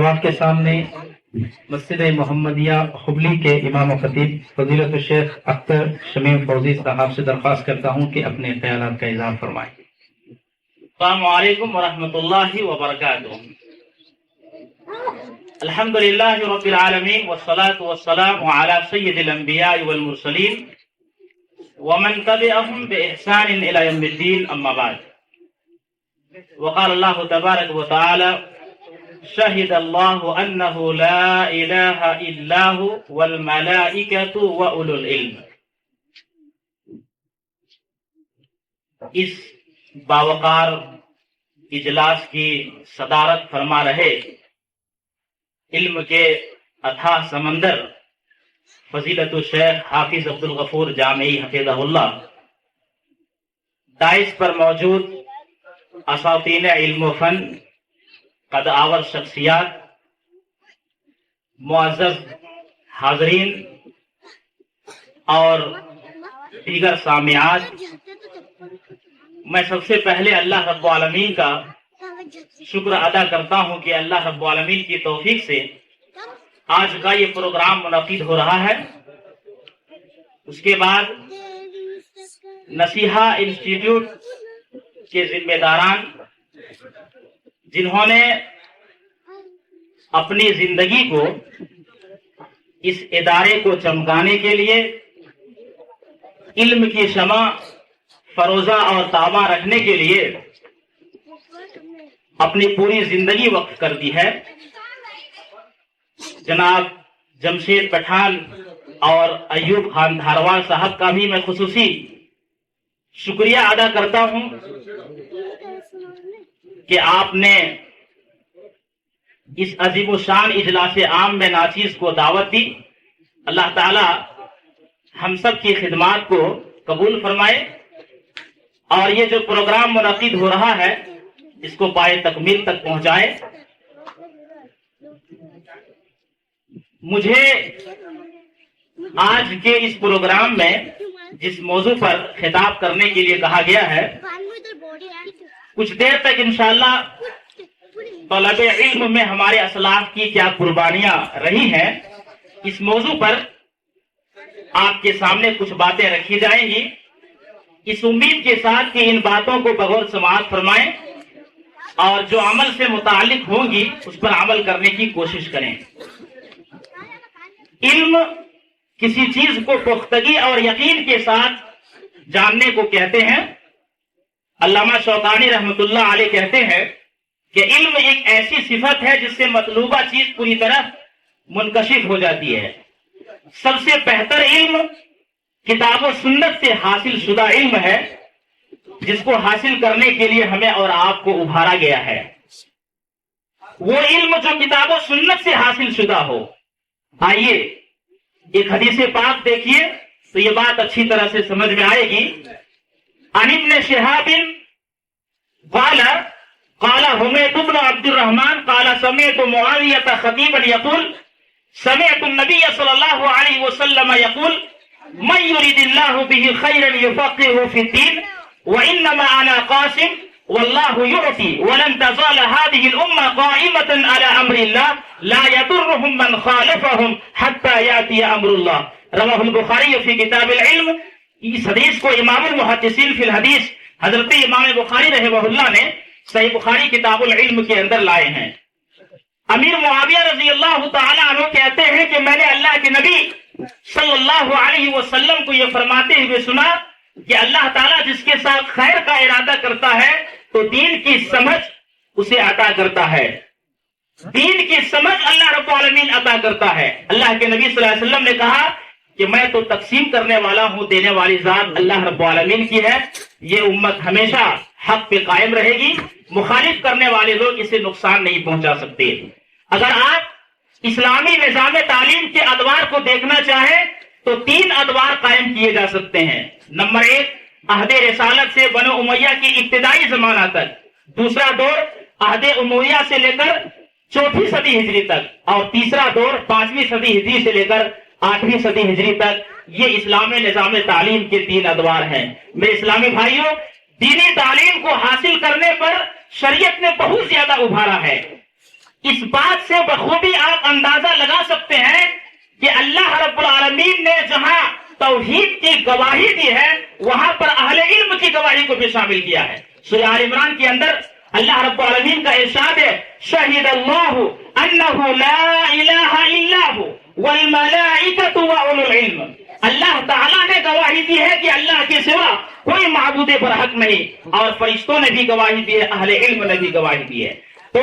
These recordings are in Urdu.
اب آپ کے سامنے مسجد محمدیہ حبلی کے امام و خطیب فضیلت الشیخ اختر شمیم فوزی صاحب سے درخواست کرتا ہوں کہ اپنے خیالات کا اظہار فرمائیں۔ السلام علیکم ورحمۃ اللہ وبرکاتہ۔ الحمد للہ رب العالمین والصلاة والسلام علی سید الانبیاء والمرسلین ومن تبعهم بإحسان إلى يوم الدين أما بعد، وقال الله تبارك وتعالى شهد الله أنه لا إله إلا هو والملائكة وأولو العلم۔ اس باوقار اجلاس کی صدارت فرما رہے علم کے اتھاہ سمندر فضیلت الشیخ حافظ عبدالغفور جامعی حفظہ اللہ، دائس پر موجود اساتین علم و فن، قد آور شخصیات، معزز حاضرین اور دیگر سامعات، میں سب سے پہلے اللہ رب العالمین کا شکر ادا کرتا ہوں کہ اللہ رب العالمین کی توفیق سے آج کا یہ پروگرام منعقد ہو رہا ہے۔ اس کے بعد نصیحہ انسٹیٹیوٹ کے ذمہ داران، جنہوں نے اپنی زندگی کو اس ادارے کو چمکانے کے لیے علم کی شمع فروزہ اور تابہ رکھنے کے لیے اپنی پوری زندگی وقف کر دی ہے، جناب جمشید پٹھان اور ایوب خان دھاروال صاحب کا بھی میں خصوصی شکریہ ادا کرتا ہوں کہ آپ نے اس عظیم الشان اجلاس عام میں ناچیز کو دعوت دی۔ اللہ تعالی ہم سب کی خدمات کو قبول فرمائے اور یہ جو پروگرام منعقد ہو رہا ہے اس کو پائے تکمیل تک پہنچائے۔ مجھے آج کے اس پروگرام میں جس موضوع پر خطاب کرنے کے لیے کہا گیا ہے، کچھ دیر تک انشاءاللہ طلب علم میں ہمارے اسلاف کی کیا قربانیاں رہی ہیں، اس موضوع پر آپ کے سامنے کچھ باتیں رکھی جائیں گی، اس امید کے ساتھ کہ ان باتوں کو بغور سماعت فرمائیں اور جو عمل سے متعلق ہوں گی اس پر عمل کرنے کی کوشش کریں۔ علم کسی چیز کو پختگی اور یقین کے ساتھ جاننے کو کہتے ہیں۔ علامہ شوکانی رحمۃ اللہ علیہ کہتے ہیں کہ علم ایک ایسی صفت ہے جس سے مطلوبہ چیز پوری طرح منکشف ہو جاتی ہے۔ سب سے بہتر علم کتاب و سنت سے حاصل شدہ علم ہے، جس کو حاصل کرنے کے لیے ہمیں اور آپ کو ابھارا گیا ہے۔ وہ علم جو کتاب و سنت سے حاصل شدہ ہو۔ آئیے ایک حدیث پاک دیکھیے تو یہ بات اچھی طرح سے سمجھ میں آئے گی۔ عن ابن شہاب قال قال حمید بن عبد الرحمن قال سمعت معاویہ خطیبا یقول سمعت النبی صلی اللہ علیہ وسلم یقول من یرید اللہ به خیرا یفقهه فی الدین وانما انا قاسم والله يعطي ولن تزال هذه الامه قائمه على امر الله لا يضرهم من خالفهم حتى ياتي امر الله۔ رواه البخاری فی کتاب العلم۔ اس حدیث کو امام المحدثین فی الحدیث حضرت امام بخاری رحمہ اللہ نے صحیح بخاری کتاب العلم کے اندر لائے ہیں۔ امیر معاویہ رضی اللہ تعالی عنہ کہتے ہیں کہ میں نے اللہ کے نبی صلی اللہ علیہ وسلم کو یہ فرماتے ہوئے سنا کہ اللہ تعالیٰ جس کے ساتھ خیر کا ارادہ کرتا ہے تو دین کی سمجھ اسے عطا کرتا ہے۔ دین کی سمجھ اللہ رب العالمین عطا کرتا ہے۔ اللہ کے نبی صلی اللہ علیہ وسلم نے کہا کہ میں تو تقسیم کرنے والا ہوں، دینے والی ذات اللہ رب العالمین کی ہے۔ یہ امت ہمیشہ حق پہ قائم رہے گی، مخالف کرنے والے لوگ اسے نقصان نہیں پہنچا سکتے۔ اگر آپ اسلامی نظام تعلیم کے ادوار کو دیکھنا چاہیں تو 3 ادوار قائم کیے جا سکتے ہیں۔ نمبر 1 عہد رسالت سے بنو امیہ کی ابتدائی زمانہ تک، دوسرا دور عہد امیہ سے لے کر 4ویں صدی ہجری تک، اور تیسرا دور 5ویں صدی ہجری سے لے کر 8ویں صدی ہجری تک۔ یہ اسلامی نظام تعلیم کے 3 ادوار ہیں۔ میرے اسلامی بھائیوں، دینی تعلیم کو حاصل کرنے پر شریعت نے بہت زیادہ ابھارا ہے۔ اس بات سے بخوبی آپ اندازہ لگا سکتے ہیں کہ اللہ رب العالمین نے جہاں توحید کی گواہی دی ہے وہاں پر اہل علم کی گواہی کو بھی شامل کیا ہے. سورہ آل عمران کے اندر اللہ رب العالمین کا ارشاد ہے شہد اللہ انہ لا الہ الا ہو والملائکۃ واولو العلم. اللہ تعالیٰ نے گواہی دی ہے کہ اللہ کے سوا کوئی معبود برحق نہیں، اور فرشتوں نے بھی گواہی دی ہے، اہل علم نے بھی گواہی دی ہے. تو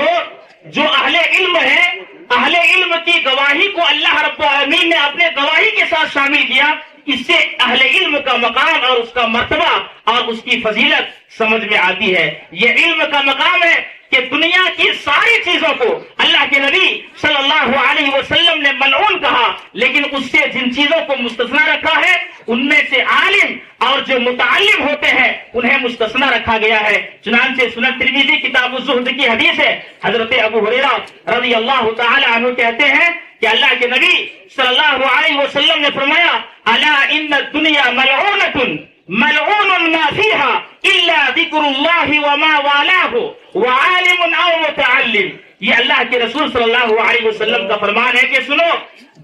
جو اہل علم ہے، اہل علم کی گواہی کو اللہ رب العالمین نے اپنے گواہی کے ساتھ شامل کیا. اس سے اہل علم کا مقام اور اس کا مرتبہ اور اس کی فضیلت سمجھ میں آتی ہے. یہ علم کا مقام ہے کہ دنیا کی ساری چیزوں کو اللہ کے نبی صلی اللہ علیہ وسلم نے ملعون کہا، لیکن اس سے جن چیزوں کو مستثنا رکھا ہے ان میں سے عالم اور جو متعلم ہوتے ہیں انہیں مستثنا رکھا گیا ہے. چنانچہ سنن ترمذی کتاب الزہد کی حدیث ہے، حضرت ابو ہریرہ رضی اللہ تعالی عنہ کہتے ہیں کہ اللہ کے نبی صلی اللہ علیہ وسلم نے فرمایا الا ان الدنیا ملعونۃ ملعون ما فيها الا ذکر اللہ وما والاه وعالم او متعلم. یہ اللہ کے رسول صلی اللہ علیہ وسلم کا فرمان ہے کہ سنو،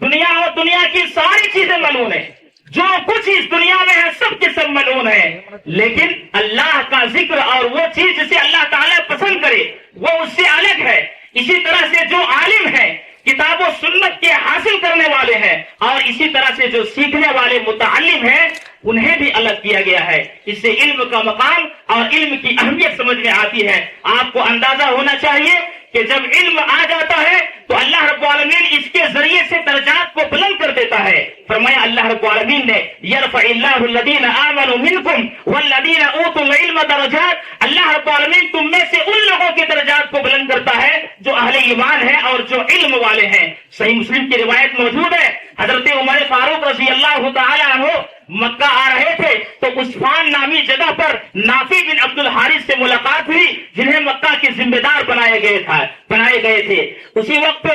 دنیا اور دنیا کی ساری چیزیں ملعون ہیں، جو کچھ اس دنیا میں ہے سب کے سب ملعون ہے، لیکن اللہ کا ذکر اور وہ چیز جسے اللہ تعالیٰ پسند کرے وہ اس سے الگ ہے. اسی طرح سے جو عالم ہے، کتاب و سنت کے حاصل کرنے والے ہیں، اور اسی طرح سے جو سیکھنے والے متعلم ہیں انہیں بھی الگ کیا گیا ہے. اس سے علم کا مقام اور علم کی اہمیت سمجھ میں آتی ہے. آپ کو اندازہ ہونا چاہیے کہ جب علم آ جاتا ہے تو اللہ رب العالمین اس کے ذریعے سے درجات کو بلند کر دیتا ہے. فرمایا اللہ رب العالمین نے یرفع اللہ الذین آمنوا منکم والذین اوتوا العلم درجات. اللہ رب العالمین تم میں سے ان لوگوں کے درجات کو بلند کرتا ہے جو اہل ایمان ہیں اور جو علم والے ہیں. صحیح مسلم کی روایت موجود ہے، حضرت عمر فاروق رضی اللہ تعالی عنہ مکہ آ رہے تھے تو عثمان نامی جگہ پر نافع بن عبد الحارث سے ملاقات ہوئی جنہیں مکہ کے ذمہ دار بنائے گئے تھے. اسی وقت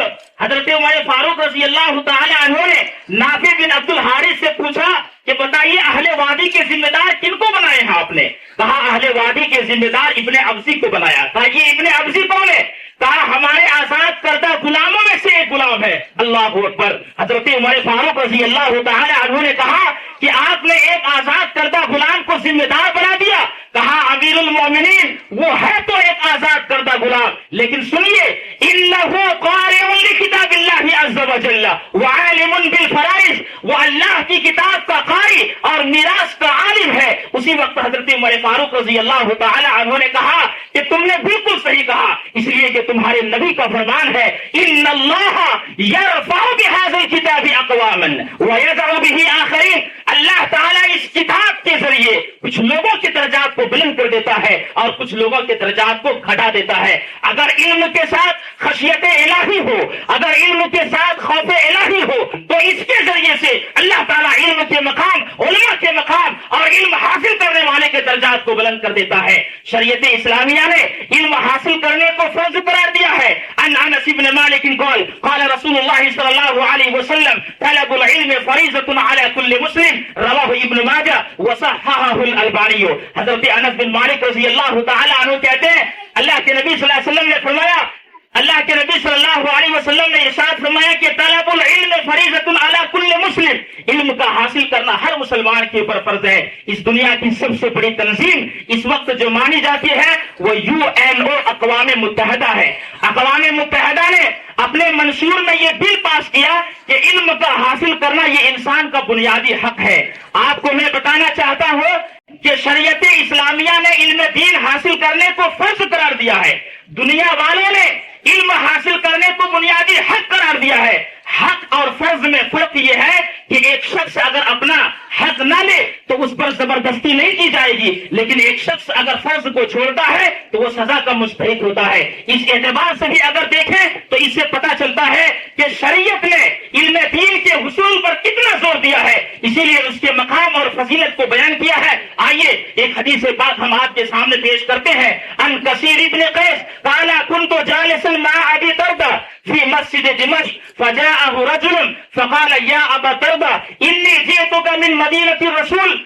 حضرت عمر فاروق رضی اللہ تعالی عنہ نے نافع بن عبد الحارث سے پوچھا کہ بتائیے اہل وادی کے ذمہ دار کن کو بنائے ہیں آپ نے؟ کہا اہل وادی کے ذمہ دار ابن ابزی کو بنایا. کہا یہ ابن ابزی کون ہے؟ کہا ہمارے آزاد کردہ غلاموں میں سے ایک غلام ہے. اللہ اکبر. حضرت عمر فاروق رضی اللہ تعالی عنہ نے کہا کہ آپ نے ایک آزاد کردہ غلام کو ذمہ دار بنا دیا. کہا امیر المومنین وہ ہے تو ایک آزاد کردہ غلام، لیکن سنیے انہ قارئ لکتاب اللہ عز وجل وعالم بالفرائض، وہ اللہ کی کتاب کا قاری اور میراث کا عالم ہے. اسی وقت حضرت عمر فاروق رضی اللہ تعالی عنہ نے کہا کہ تم نے بالکل صحیح کہا، اس لیے کہ تمہارے نبی کا فرمان ہے ان اللہ یرفع بہذا الکتاب اقواما ویضع بہ آخرین. اللہ تعالیٰ اس کتاب کے ذریعے کچھ لوگوں کے درجات کو بلند کر دیتا ہے اور کچھ لوگوں کے درجات کو گھٹا دیتا ہے. اگر علم کے ساتھ خشیت الہی ہو، اگر علم کے ساتھ خوف الہی ہو تو اس کے ذریعے سے اللہ تعالیٰ علم کے مقام، علماء کے مقام اور علم حاصل کرنے والے کے درجات کو بلند کر دیتا ہے. شریعت اسلامیہ نے علم حاصل کرنے کو فرض قرار دیا ہے. ان انس بن مالک قال قال رسول اللہ صلی اللہ علیہ وسلم طلب العلم فریضۃ علی کل مسلم رواہ ابن ماجہ وصححہ الالبانی. حضرت انس بن مالک رضی اللہ تعالی عنہ کہتے ہیں اللہ کے نبی صلی اللہ علیہ وسلم نے فرمایا، اللہ کے نبی صلی اللہ علیہ وسلم نے ارشاد فرمایا کہ طلب العلم فریضۃ علی کل مسلم، علم کا حاصل کرنا ہر مسلمان کے اوپر فرض ہے. اس دنیا کی سب سے بڑی تنظیم اس وقت جو مانی جاتی ہے وہ UN اقوام متحدہ ہے. اقوام متحدہ نے اپنے منشور میں یہ بل پاس کیا کہ علم کا حاصل کرنا یہ انسان کا بنیادی حق ہے. آپ کو میں بتانا چاہتا ہوں کہ شریعت اسلامیہ نے علم دین حاصل کرنے کو فرض قرار دیا ہے. دنیا والوں نے علم حاصل کرنے کو بنیادی حق قرار دیا ہے. حق اور فرض میں فرق یہ ہے کہ ایک شخص اگر اپنا حق نہ لے تو اس پر زبردستی نہیں کی جائے گی، لیکن ایک شخص اگر فرض کو چھوڑتا ہے تو وہ سزا کا مستحق ہوتا ہے. اس اعتبار سے بھی اگر دیکھیں تو اس سے پتہ چلتا ہے کہ شریعت نے علم دین کے حصول پر کتنا زور دیا ہے، اسی لیے اس کے مقام اور فضیلت کو بیان کیا ہے. آئیے ایک حدیث پاک ہم آپ کے سامنے پیش کرتے ہیں. ان کثیر ابن قیس قال كنت جالسا مع ابي طردة في مسجد دمشق فجاءه رجل فقال يا ابا طردة اني جئتك من مدينة الرسول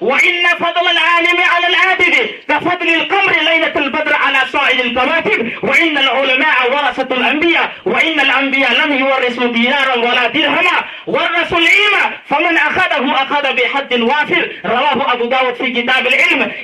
wa inna fadla al-alimi ala al-abid ka fadli al-qamari laylat al-badr ala sa'il al-kawakib wa inna al-ulama'a warasatu al-anbiya wa inna al-anbiya lam yuwarrisu dinaran wala dirhama warasu al-ilma faman akhadahu akhadha bihaddin wafir rawahu Abu Dawud fi kitab al-ilm.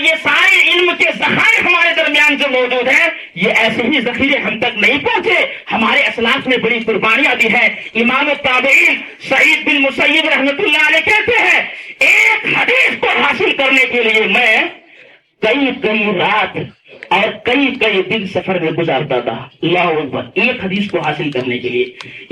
اور یہ سارے علم کے ذخائر ہمارے درمیان جو موجود ہیں، یہ ایسے ہی ذخیرے ہم تک نہیں پہنچے، ہمارے اسلاف نے بڑی قربانیاں دی ہیں۔ امام التابعین سعید بن مسیب رحمۃ اللہ علیہ کہتے ہیں ایک حدیث کو حاصل کرنے کے لیے میں کئی رات اور کئی دن سفر میں گزارتا تھا۔ اللہ اکبر، ایک حدیث کو حاصل کرنے کے لیے۔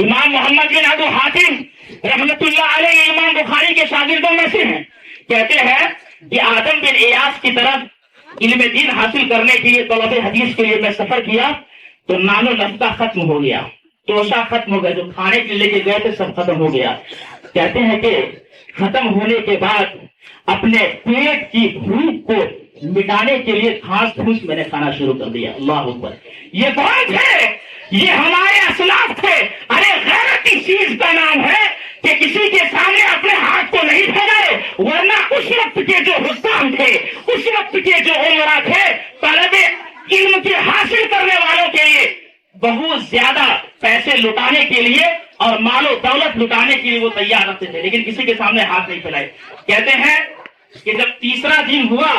امام محمد بن ابو حاتم رحمۃ اللہ علیہ امام بخاری کے شاگردوں میں سے ہیں، کہتے ہیں کہ آدم بن ایاس کی طرف علم دین حاصل کرنے کے لیے طلب حدیث کے لیے میں سفر کیا تو نان و نفقہ ختم ہو گیا، توشہ ختم ہو گیا، جو کھانے کے لے کے گئے تھے سب ختم ہو گیا۔ کہتے ہیں کہ ختم ہونے کے بعد اپنے پیٹ کی بھوک کو مٹانے کے لیے گھاس پھوس میں نے کھانا شروع کر دیا۔ اللہ اکبر، یہ کون تھے؟ یہ ہمارے اسلاف تھے۔ ارے غیرت اس چیز کا نام ہے کہ کسی کے سامنے اپنے ہاتھ کو نہیں پھیلائے، ورنہ اس وقت کے جو حکام تھے، اس وقت کے جو عمرا تھے، طلب علم کے حاصل کرنے والوں کے لیے بہت زیادہ پیسے لٹانے کے لیے اور مال و دولت لٹانے کے لیے وہ تیار رہتے تھے، لیکن کسی کے سامنے ہاتھ نہیں پھیلائے۔ کہتے ہیں کہ جب تیسرا دن ہوا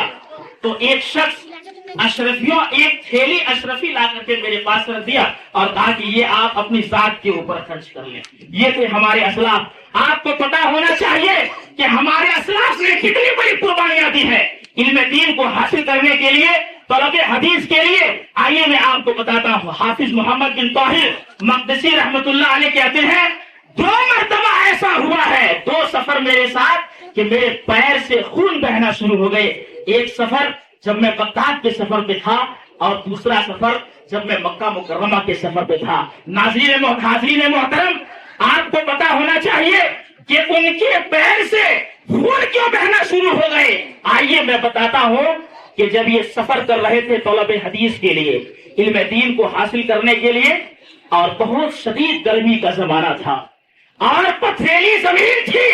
تو ایک شخص اشرفیوں ایک تھیلی اشرفی لا کر کے میرے پاس رکھ دیا اور کہا کہ یہ آپ اپنی ذات کے اوپر خرچ کر لیں۔ یہ تھے ہمارے اسلاف۔ آپ کو پتا ہونا چاہیے کہ ہمارے اسلاف نے کتنی بڑی قربانیاں دی ہیں علم دین کو حاصل کرنے کے لیے، طلب حدیث کے لیے۔ آئیے میں آپ کو بتاتا ہوں، حافظ محمد بن طاہر مقدسی رحمت اللہ علیہ کہتے ہیں 2 مرتبہ ایسا ہوا ہے، 2 سفر میرے ساتھ کہ میرے پیر سے خون بہنا شروع ہو گئے۔ ایک سفر جب میں بغداد کے سفر پہ تھا اور دوسرا سفر جب میں مکہ مکرمہ کے سفر پہ تھا۔ ناظرین محترم، آپ کو پتا ہونا چاہیے کہ ان کے پیر سے خون کیوں بہنا شروع ہو گئے۔ آئیے میں بتاتا ہوں کہ جب یہ سفر کر رہے تھے طلب حدیث کے لیے، علم دین کو حاصل کرنے کے لیے، اور بہت شدید گرمی کا زمانہ تھا اور پتھریلی زمین تھی،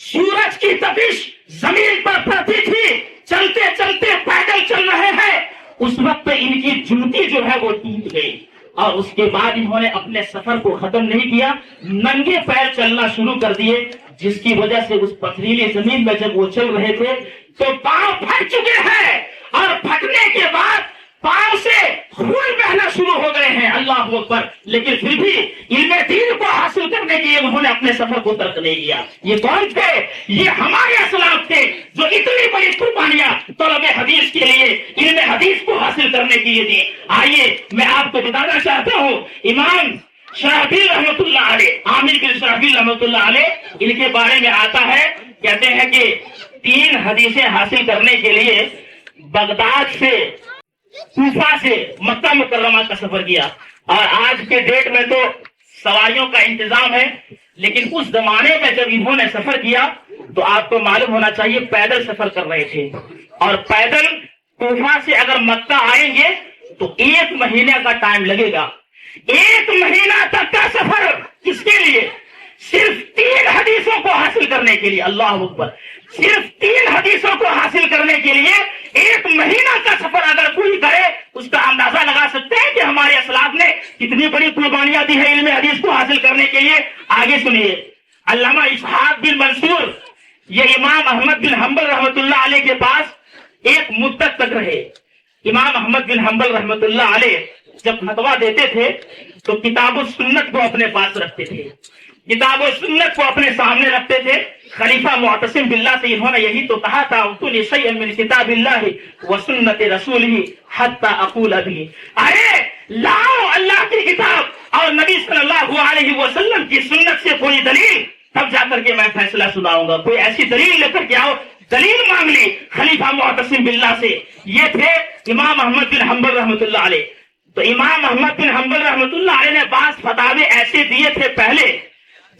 سورج کی تپش زمین پر پڑتی تھی، چلتے چلتے پیدل چل رہے ہیں۔ اس وقت ان کی جوتی جو ہے وہ ٹوٹ گئی اور اس کے بعد انہوں نے اپنے سفر کو ختم نہیں کیا، ننگے پیر چلنا شروع کر دیے، جس کی وجہ سے اس پتھریلی زمین میں جب وہ چل رہے تھے تو پاؤں پھٹ چکے ہیں اور پھٹنے کے بعد پاؤں سے خون بہنا شروع ہو گئے ہیں۔ اللہ اکبر، لیکن پھر بھی علم دین کو حاصل کرنے کے لیے انہوں نے اپنے سفر کو ترک نہیں کیا۔ یہ کون تھے؟ یہ ہمارے اسلاف تھے جو اتنی بڑی قربانیاں طلب حدیث کے لیے، علم حدیث کو حاصل کرنے کے لیے دی۔ آئیے میں آپ کو بتانا چاہتا ہوں، امام شرحبیل رحمۃ اللہ علیہ، عامر بن شرحبیل رحمۃ اللہ علیہ، ان کے بارے میں آتا ہے، کہتے ہیں کہ 3 حدیثیں حاصل کرنے کے لیے بغداد سے، کوفہ سے مکہ مکرمہ کا سفر کیا۔ اور آج کے ڈیٹ میں تو سواریوں کا انتظام ہے، لیکن اس زمانے میں جب انہوں نے سفر کیا تو آپ کو معلوم ہونا چاہیے پیدل سفر کر رہے تھے، اور پیدل کوفہ سے اگر مکہ آئیں گے تو 1 مہینے کا ٹائم لگے گا۔ 1 مہینہ تک کا سفر کس کے لیے؟ صرف 3 حدیثوں کو حاصل کرنے کے لیے۔ اللہ اکبر، صرف 3 حدیثوں کو حاصل کرنے کے لیے 1 مہینہ کا سفر اگر کوئی کرے، اس کا اندازہ لگا سکتے ہیں کہ ہمارے اسلاف نے کتنی بڑی قربانیاں دی ہے علم حدیث کو حاصل کرنے کے لیے۔ آگے سنیے، علامہ اسحاق بن منصور یہ امام احمد بن حنبل رحمۃ اللہ علیہ کے پاس ایک مدت تک رہے۔ امام احمد بن حنبل رحمۃ اللہ علیہ جب فتویٰ دیتے تھے تو کتاب و سنت کو اپنے پاس رکھتے تھے، کتاب و سنت کو اپنے سامنے رکھتے تھے۔ خلیفہ معتصم باللہ سے انہوں نے یہی تو کہا تھا، اُوتونی شیئا من کتاب اللہ و سنت رسولہ حتی اقول بھی، ارے لاؤ اللہ کی کتاب اور نبی صلی اللہ علیہ وسلم کی سنت سے کوئی دلیل، تب جا کر کے میں فیصلہ سناؤں گا۔ کوئی ایسی دلیل لے کر کے آؤ۔ دلیل مانگ لی خلیفہ معتصم باللہ سے۔ یہ تھے امام احمد بن حنبل رحمۃ اللہ علیہ۔ تو امام احمد بن حنبل رحمۃ اللہ علیہ نے بعض فتاوے ایسے دیے تھے پہلے،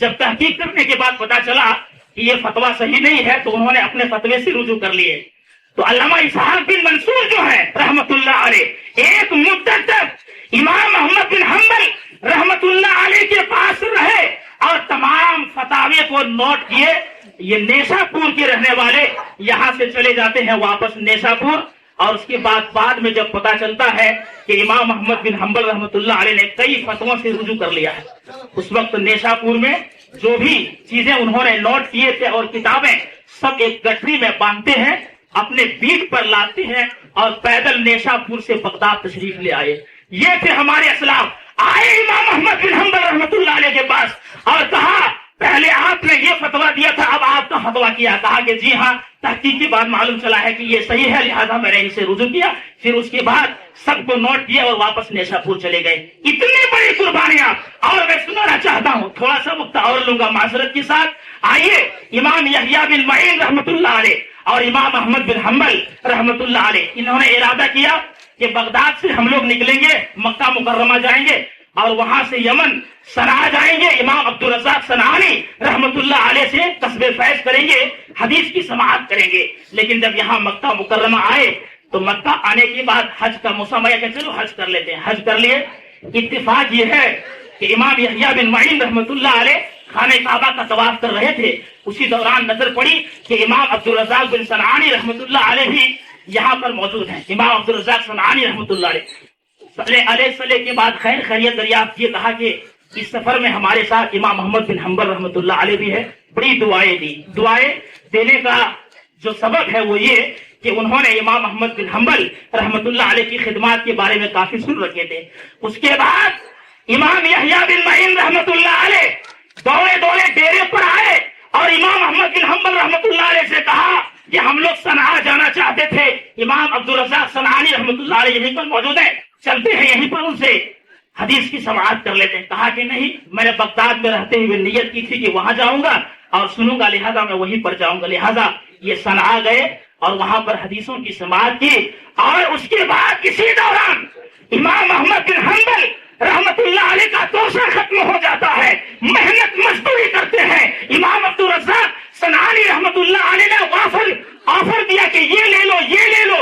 جب تحقیق کرنے کے بعد پتا چلا کہ یہ فتویٰ صحیح نہیں ہے تو انہوں نے اپنے فتوے سے رجوع کر لیے۔ تو علامہ اسحاق بن منصور جو ہے رحمۃ اللہ علیہ، ایک مدت تک امام احمد بن حنبل رحمۃ اللہ علیہ کے پاس رہے اور تمام فتاوے کو نوٹ کیے۔ یہ نیشا پور کے رہنے والے یہاں سے چلے جاتے ہیں واپس نیشا پور، اور اس کے بعد میں جب پتا چلتا ہے کہ امام احمد بن حنبل رحمۃ اللہ علیہ نے کئی فتووں سے رجوع کر لیا ہے، اس وقت نیشا پور میں جو بھی چیزیں انہوں نے نوٹ کیے تھے اور کتابیں سب ایک گٹھری میں باندھتے ہیں اپنے پیٹھ پر لاتے ہیں اور پیدل نیشا پور سے بغداد تشریف لے آئے. یہ تھے ہمارے اسلاف. آئے امام احمد بن حنبل رحمۃ اللہ علیہ کے پاس اور کہا پہلے آپ نے یہ فتویٰ دیا تھا, اب آپ کا فتویٰ کیا. کہا کہ جی ہاں, تحقیقی بات معلوم چلا ہے کہ یہ صحیح ہے, لہذا میں نے ان سے رجوع کیا. پھر اس کے بعد سب کو نوٹ کیا اور واپس نیشا پور چلے گئے. اتنی بڑی قربانیاں. اور میں سنانا چاہتا ہوں, تھوڑا سا وقت اور لوں گا معذرت کے ساتھ. آئیے امام یحییٰ بن معین رحمۃ اللہ علیہ اور امام احمد بن حنبل رحمۃ اللہ علیہ, انہوں نے ارادہ کیا کہ بغداد سے ہم لوگ نکلیں گے, مکہ مکرمہ جائیں گے اور وہاں سے یمن صنعاء جائیں گے. امام عبدالرزاق صنعانی رحمۃ اللہ علیہ سے قصبے فیض کریں گے, حدیث کی سماعت کریں گے. لیکن جب یہاں مکہ مکرمہ آئے تو مکہ آنے کے بعد حج کا موسم آیا کہ چلو حج کر لیتے ہیں. حج کر لیے. اتفاق یہ ہے کہ امام یحییٰ بن معین رحمۃ اللہ علیہ خانہ کعبہ کا طواف کر رہے تھے. اسی دوران نظر پڑی کہ امام عبدالرزاق بن صنعانی رحمۃ اللہ علیہ بھی یہاں پر موجود ہیں. امام عبدالرزاق صنعانی رحمۃ اللہ علیہ صلی کے بعد خیر خیریت دریافت, یہ کہا کہ اس سفر میں ہمارے ساتھ امام محمد بن حنبل رحمۃ اللہ علیہ بھی ہے. بڑی دعائیں دی. دعائیں دینے کا جو سبب ہے وہ یہ کہ انہوں نے امام محمد بن حنبل رحمۃ اللہ علیہ کی خدمات کے بارے میں کافی سن رکھے تھے. اس کے بعد امام یحییٰ بن معین رحمۃ اللہ علیہ دوڑے ڈیرے پر آئے اور امام احمد بن حنبل رحمۃ اللہ علیہ سے کہا کہ ہم لوگ صنعاء جانا چاہتے تھے. امام عبدالرزاق صنعانی رحمۃ اللہ علیہ یہیں پر موجود ہیں, چلتے ہیں یہیں پر ان سے حدیث کی سماعت کر لیتے ہیں. کہا کہ نہیں, میں نے بغداد میں رہتے ہوئے نیت کی تھی کہ وہاں جاؤں گا اور سنوں گا, لہذا میں وہیں پر جاؤں گا. لہذا یہ صنعاء گئے اور وہاں پر حدیثوں کی سماعت کی. اور اس کے بعد اسی دوران امام احمد بن حنبل رحمت اللہ علیہ کا توسہ ختم ہو جاتا ہے, محنت مزدوری کرتے ہیں. امام عبدالرزاق صنعانی رحمت اللہ علیہ نے آفر دیا کہ یہ لے لو یہ لے لو,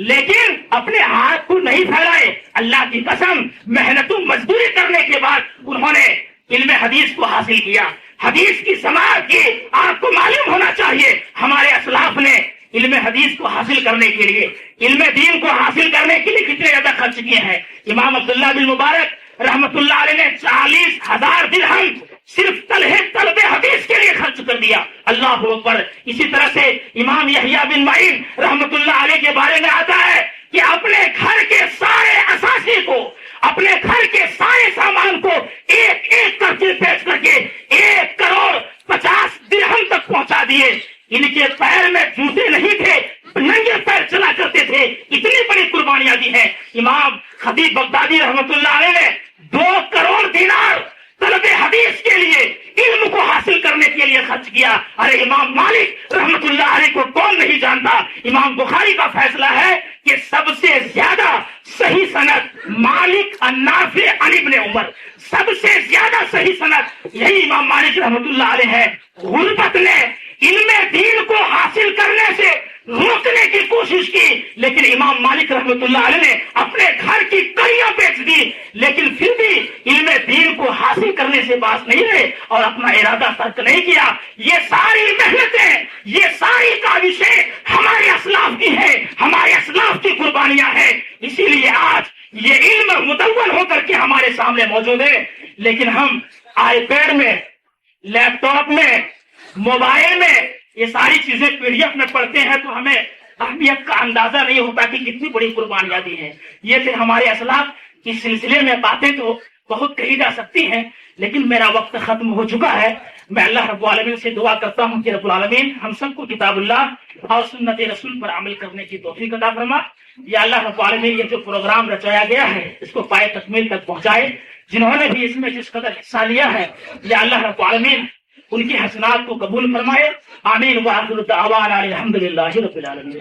لیکن اپنے ہاتھ کو نہیں پھیلائے. اللہ کی قسم محنت و مزدوری کرنے کے بعد انہوں نے علم حدیث کو حاصل کیا, حدیث کی سماعت کی. آپ کو معلوم ہونا چاہیے ہمارے اسلاف نے علم حدیث کو حاصل کرنے کے لیے, علم دین کو حاصل کرنے کے لیے کتنے زیادہ خرچ کیے ہیں. امام عبداللہ بن مبارک رحمت اللہ علیہ نے 40,000 درہم صرف طلب حدیث کے لیے خرچ کر دیا. اللہ اکبر. اسی طرح سے امام یحییٰ بن معین رحمت اللہ علیہ کے بارے میں آتا ہے کہ اپنے گھر کے سارے اثاثے کو, اپنے گھر کے سارے سامان کو ایک ایک کر کے بیچ کر کے 1,50,00,000 درہم تک پہنچا دیے. ان کے پیر میں جوتے نہیں تھے, ننگے پیر چلا کرتے تھے. اتنی بڑی قربانیاں دی ہیں. امام خطیب بغدادی رحمت اللہ علیہ نے 2 کروڑ دینار طلب حدیث کے لیے, علم کو حاصل کرنے کے لیے خرچ کیا. ارے امام مالک رحمت اللہ علیہ کو کون نہیں جانتا. امام بخاری کا فیصلہ ہے کہ سب سے زیادہ صحیح سند مالک النافع عن ابن عمر, سب سے زیادہ صحیح سند یہی امام مالک رحمت اللہ علیہ ہے. غربت نے علم دین کو حاصل کرنے سے روکنے کی کوشش کی, لیکن امام مالک رحمت اللہ علیہ نے اپنے گھر کی کڑیاں بیچ دی, لیکن پھر بھی علم دین کو حاصل کرنے سے باز نہیں رہے اور اپنا ارادہ ترک نہیں کیا. یہ ساری محنتیں, یہ ساری کاوشیں ہمارے اسلاف کی ہیں, ہمارے اسلاف کی قربانیاں ہیں. اسی لیے آج یہ علم مدون ہو کر کے ہمارے سامنے موجود ہے. لیکن ہم آئی پیڈ میں, لیپ ٹاپ میں, موبائل میں یہ ساری چیزیں PDF میں پڑھتے ہیں تو ہمیں اہمیت کا اندازہ نہیں ہوتا کہ کتنی بڑی قربانیاں دی ہیں. یہ تھے ہمارے اسلاف. اس سلسلے میں باتیں تو بہت کہی جا سکتی ہیں, لیکن میرا وقت ختم ہو چکا ہے. میں اللہ رب العالمین سے دعا کرتا ہوں کہ رب العالمین ہم سب کو کتاب اللہ اور سنت رسول پر عمل کرنے کی توفیق عطا فرما. یا اللہ رب العالمین یہ جو پروگرام رچایا گیا ہے اس کو پائے تکمیل تک پہنچائے. جنہوں نے بھی اس میں جس قدر حصہ لیا ہے یا اللہ رب العالمین ان کی حسنات کو قبول فرمائے. آمین. وآخر دعوانا الحمدللہ رب العالمین.